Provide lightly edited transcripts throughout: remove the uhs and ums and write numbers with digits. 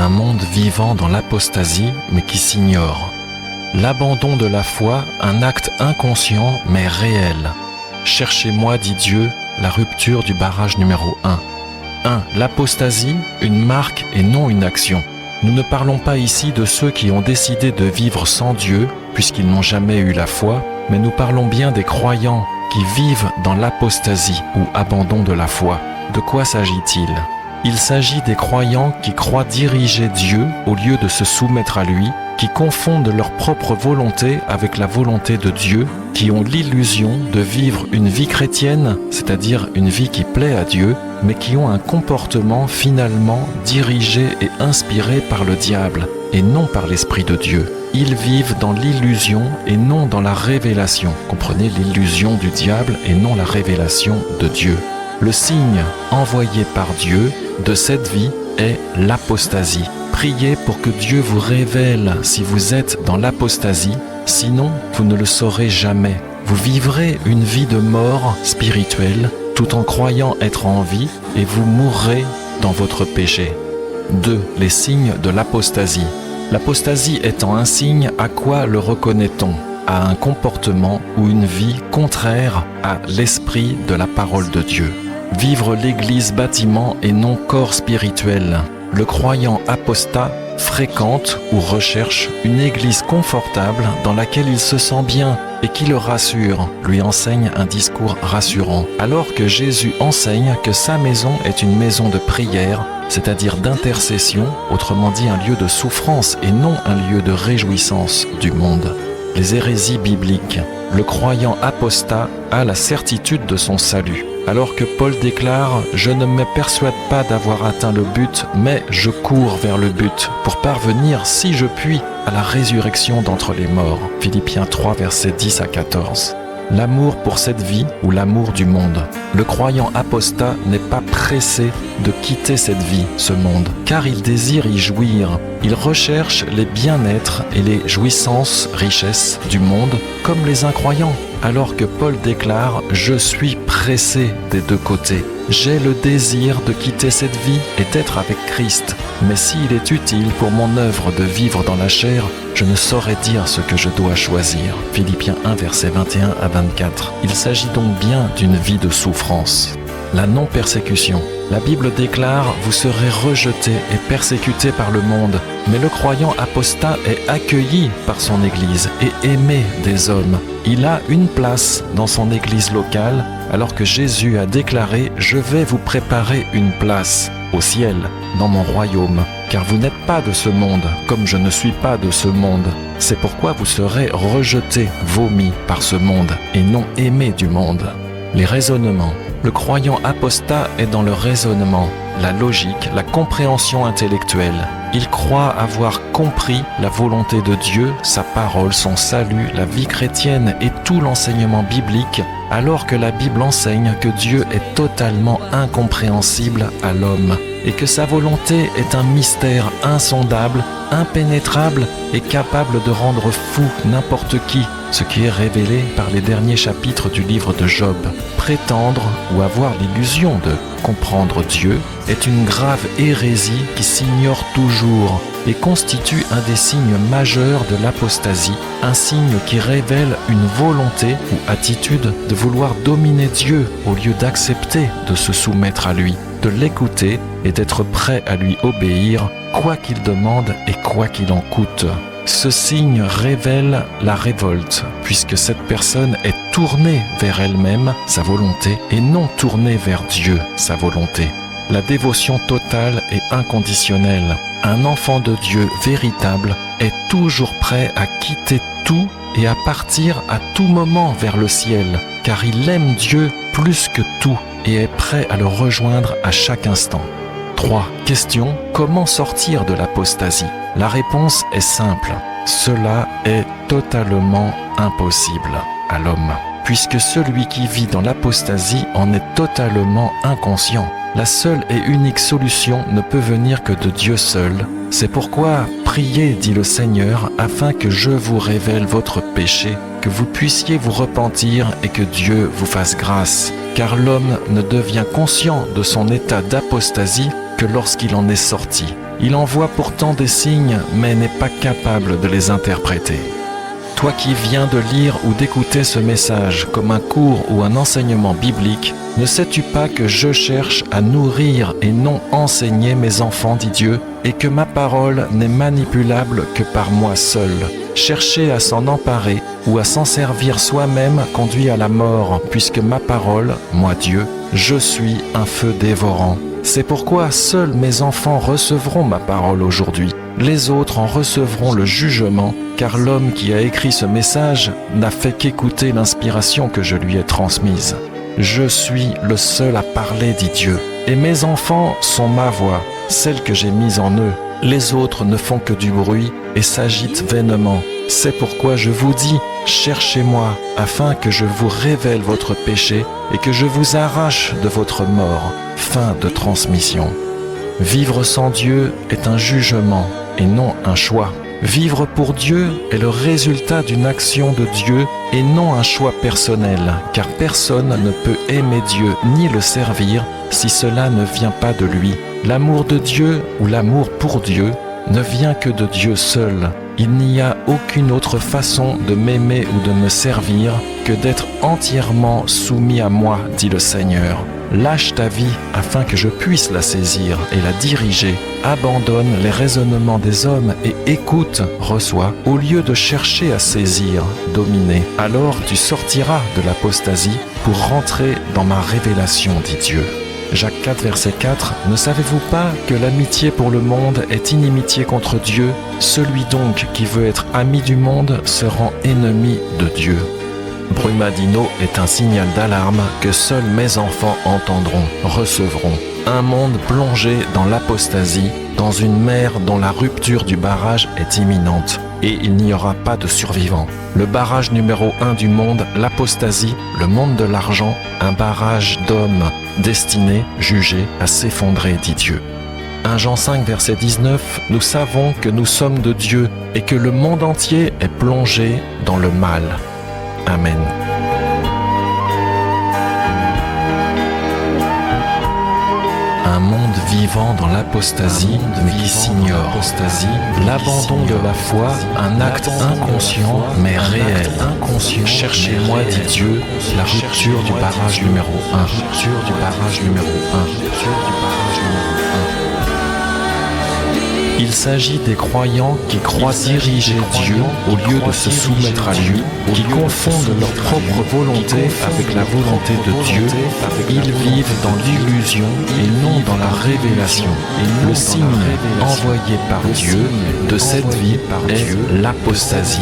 un monde vivant dans l'apostasie mais qui s'ignore. L'abandon de la foi, un acte inconscient mais réel. Cherchez-moi, dit Dieu, la rupture du barrage numéro 1. 1. L'apostasie, une marque et non une action. Nous ne parlons pas ici de ceux qui ont décidé de vivre sans Dieu, puisqu'ils n'ont jamais eu la foi, mais nous parlons bien des croyants qui vivent dans l'apostasie ou abandon de la foi. De quoi s'agit-il ? Il s'agit des croyants qui croient diriger Dieu au lieu de se soumettre à lui, qui confondent leur propre volonté avec la volonté de Dieu, qui ont l'illusion de vivre une vie chrétienne, c'est-à-dire une vie qui plaît à Dieu, mais qui ont un comportement finalement dirigé et inspiré par le diable, et non par l'Esprit de Dieu. Ils vivent dans l'illusion et non dans la révélation. Comprenez, l'illusion du diable et non la révélation de Dieu. Le signe envoyé par Dieu de cette vie est l'apostasie. Priez pour que Dieu vous révèle si vous êtes dans l'apostasie, sinon vous ne le saurez jamais. Vous vivrez une vie de mort spirituelle tout en croyant être en vie et vous mourrez dans votre péché. 2. Les signes de l'apostasie. L'apostasie étant un signe, à quoi le reconnaît-on ? À un comportement ou une vie contraire à l'esprit de la parole de Dieu. Vivre l'Église bâtiment et non corps spirituel. Le croyant apostat fréquente ou recherche une Église confortable dans laquelle il se sent bien et qui le rassure, lui enseigne un discours rassurant. Alors que Jésus enseigne que sa maison est une maison de prière, c'est-à-dire d'intercession, autrement dit un lieu de souffrance et non un lieu de réjouissance du monde. Les hérésies bibliques. Le croyant apostat a la certitude de son salut. Alors que Paul déclare « Je ne me persuade pas d'avoir atteint le but, mais je cours vers le but pour parvenir, si je puis, à la résurrection d'entre les morts. » Philippiens 3, versets 10 à 14. L'amour pour cette vie ou l'amour du monde. Le croyant apostat n'est pas pressé de quitter cette vie, ce monde, car il désire y jouir. Il recherche les bien-être et les jouissances, richesses du monde, comme les incroyants. Alors que Paul déclare « Je suis pressé des deux côtés. J'ai le désir de quitter cette vie et d'être avec Christ. Mais s'il est utile pour mon œuvre de vivre dans la chair, je ne saurais dire ce que je dois choisir. » Philippiens 1, versets 21 à 24. Il s'agit donc bien d'une vie de souffrance. La non-persécution. La Bible déclare « Vous serez rejetés et persécutés par le monde ». Mais le croyant apostat est accueilli par son Église et aimé des hommes. Il a une place dans son Église locale, alors que Jésus a déclaré « Je vais vous préparer une place au ciel, dans mon royaume, car vous n'êtes pas de ce monde, comme je ne suis pas de ce monde. C'est pourquoi vous serez rejetés, vomis par ce monde, et non aimés du monde. » Les raisonnements. Le croyant apostat est dans le raisonnement, la logique, la compréhension intellectuelle. Il croit avoir compris la volonté de Dieu, sa parole, son salut, la vie chrétienne et tout l'enseignement biblique, alors que la Bible enseigne que Dieu est totalement incompréhensible à l'homme et que sa volonté est un mystère insondable, impénétrable et capable de rendre fou n'importe qui, ce qui est révélé par les derniers chapitres du livre de Job. Prétendre ou avoir l'illusion de comprendre Dieu est une grave hérésie qui s'ignore toujours et constitue un des signes majeurs de l'apostasie, un signe qui révèle une volonté ou attitude de vouloir dominer Dieu au lieu d'accepter de se soumettre à lui, de l'écouter et d'être prêt à lui obéir, quoi qu'il demande et quoi qu'il en coûte. Ce signe révèle la révolte, puisque cette personne est tournée vers elle-même, sa volonté, et non tournée vers Dieu, sa volonté. La dévotion totale et inconditionnelle. Un enfant de Dieu véritable est toujours prêt à quitter tout et à partir à tout moment vers le ciel, car il aime Dieu plus que tout et est prêt à le rejoindre à chaque instant. 3. Question. Comment sortir de l'apostasie ? La réponse est simple. Cela est totalement impossible à l'homme, puisque celui qui vit dans l'apostasie en est totalement inconscient. La seule et unique solution ne peut venir que de Dieu seul. C'est pourquoi priez, dit le Seigneur, afin que je vous révèle votre péché, que vous puissiez vous repentir et que Dieu vous fasse grâce. Car l'homme ne devient conscient de son état d'apostasie que lorsqu'il en est sorti. Il envoie pourtant des signes, mais n'est pas capable de les interpréter. Toi qui viens de lire ou d'écouter ce message comme un cours ou un enseignement biblique, ne sais-tu pas que je cherche à nourrir et non enseigner mes enfants, dit Dieu, et que ma parole n'est manipulable que par moi seul. Chercher à s'en emparer ou à s'en servir soi-même conduit à la mort, puisque ma parole, moi Dieu, je suis un feu dévorant. C'est pourquoi seuls mes enfants recevront ma parole aujourd'hui. Les autres en recevront le jugement, car l'homme qui a écrit ce message n'a fait qu'écouter l'inspiration que je lui ai transmise. Je suis le seul à parler, dit Dieu, et mes enfants sont ma voix, celle que j'ai mise en eux. Les autres ne font que du bruit et s'agitent vainement. C'est pourquoi je vous dis, cherchez-moi, afin que je vous révèle votre péché et que je vous arrache de votre mort. Fin de transmission. Vivre sans Dieu est un jugement et non un choix. Vivre pour Dieu est le résultat d'une action de Dieu et non un choix personnel, car personne ne peut aimer Dieu ni le servir si cela ne vient pas de lui. L'amour de Dieu ou l'amour pour Dieu ne vient que de Dieu seul. Il n'y a aucune autre façon de m'aimer ou de me servir que d'être entièrement soumis à moi, dit le Seigneur. Lâche ta vie afin que je puisse la saisir et la diriger. Abandonne les raisonnements des hommes et écoute, reçois, au lieu de chercher à saisir, dominer. Alors tu sortiras de l'apostasie pour rentrer dans ma révélation, dit Dieu. Jacques 4, verset 4, « Ne savez-vous pas que l'amitié pour le monde est inimitié contre Dieu? Celui donc qui veut être ami du monde se rend ennemi de Dieu. » Brumadinho est un signal d'alarme que seuls mes enfants entendront, recevront. Un monde plongé dans l'apostasie, dans une mer dont la rupture du barrage est imminente. Et il n'y aura pas de survivants. Le barrage numéro 1 du monde, l'apostasie, le monde de l'argent, un barrage d'hommes destinés, jugés à s'effondrer, dit Dieu. 1 Jean 5, verset 19, nous savons que nous sommes de Dieu et que le monde entier est plongé dans le mal. Amen. Un monde vivant dans l'apostasie, mais qui s'ignore. L'abandon de la foi, un acte inconscient, mais réel. Cherchez-moi, dit Dieu, la rupture du barrage numéro 1. Il s'agit des croyants qui croient diriger Dieu au lieu de se soumettre à lui, qui confondent leur propre volonté avec la volonté de Dieu. Ils vivent dans l'illusion et non dans la révélation. Le signe envoyé par Dieu de cette vie est l'apostasie,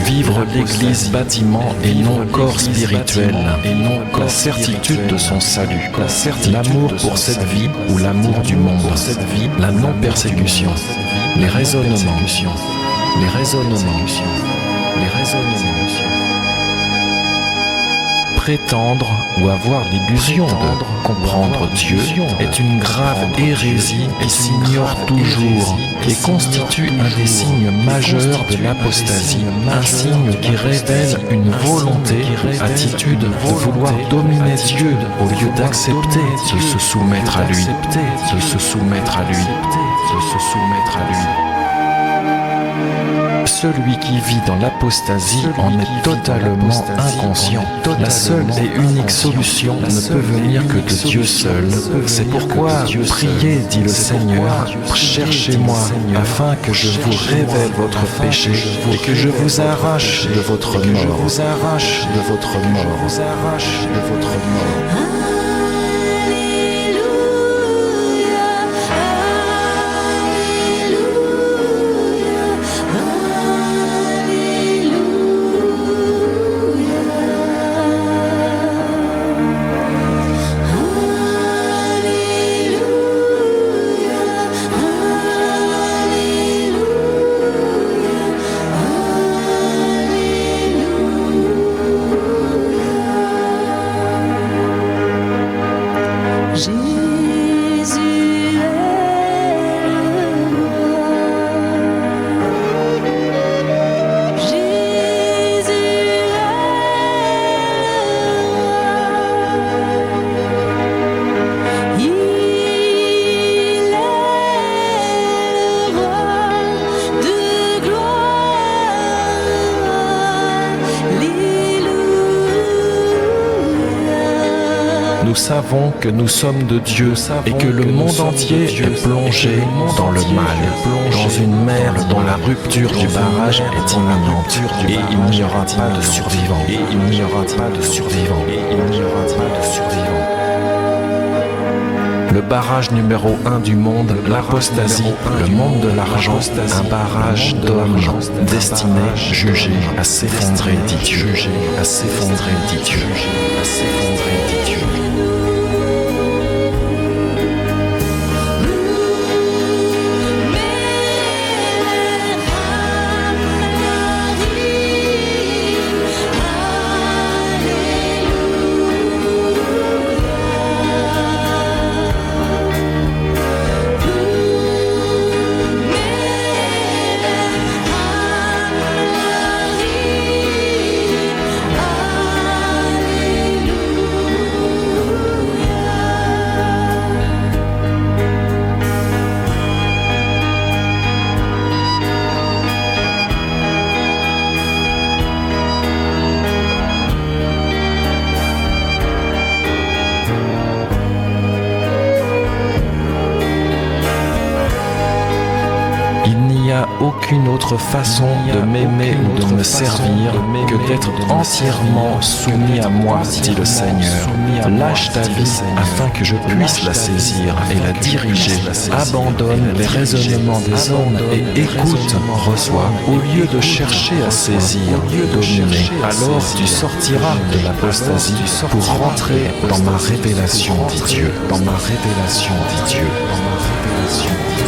vivre l'Église bâtiment et non corps spirituel, la certitude de son salut, l'amour pour cette vie ou l'amour du monde, la non-persécution. Les raisonnements. Prétendre ou avoir l'illusion de comprendre Dieu est une grave hérésie qui s'ignore toujours et constitue un des signes majeurs de l'apostasie, un signe qui révèle une volonté, attitude de vouloir dominer Dieu au lieu d'accepter de se soumettre à lui, Celui qui vit dans l'apostasie en est totalement inconscient. La seule et unique solution ne peut venir que de Dieu seul. C'est pourquoi priez, dit le Seigneur, cherchez-moi afin que je vous révèle votre péché et que je vous arrache de votre mort. Nous savons que nous sommes de Dieu et que le monde entier est plongé dans le mal, dans une mer dont la rupture du barrage est imminente. Et il n'y aura pas de survivants. Et il n'y aura pas de survivants. Et il n'y aura pas de survivants. Le barrage numéro 1 du monde, l'apostasie, le monde de l'argent, un barrage d'hommes destinés, jugés, à s'effondrer, dit Dieu. À s'effondrer, dit Dieu. À s'effondrer, dit Dieu. Aucune autre façon de m'aimer ou de me servir que d'être entièrement soumis à moi, dit le Seigneur. Lâche ta vie afin que je puisse la saisir et la diriger. Abandonne les raisonnements des hommes et écoute, reçois, au lieu de chercher à saisir, dominer. Alors tu sortiras de l'apostasie pour rentrer dans ma révélation, dit Dieu. Dans ma révélation, dit Dieu. Dans ma révélation, dit Dieu.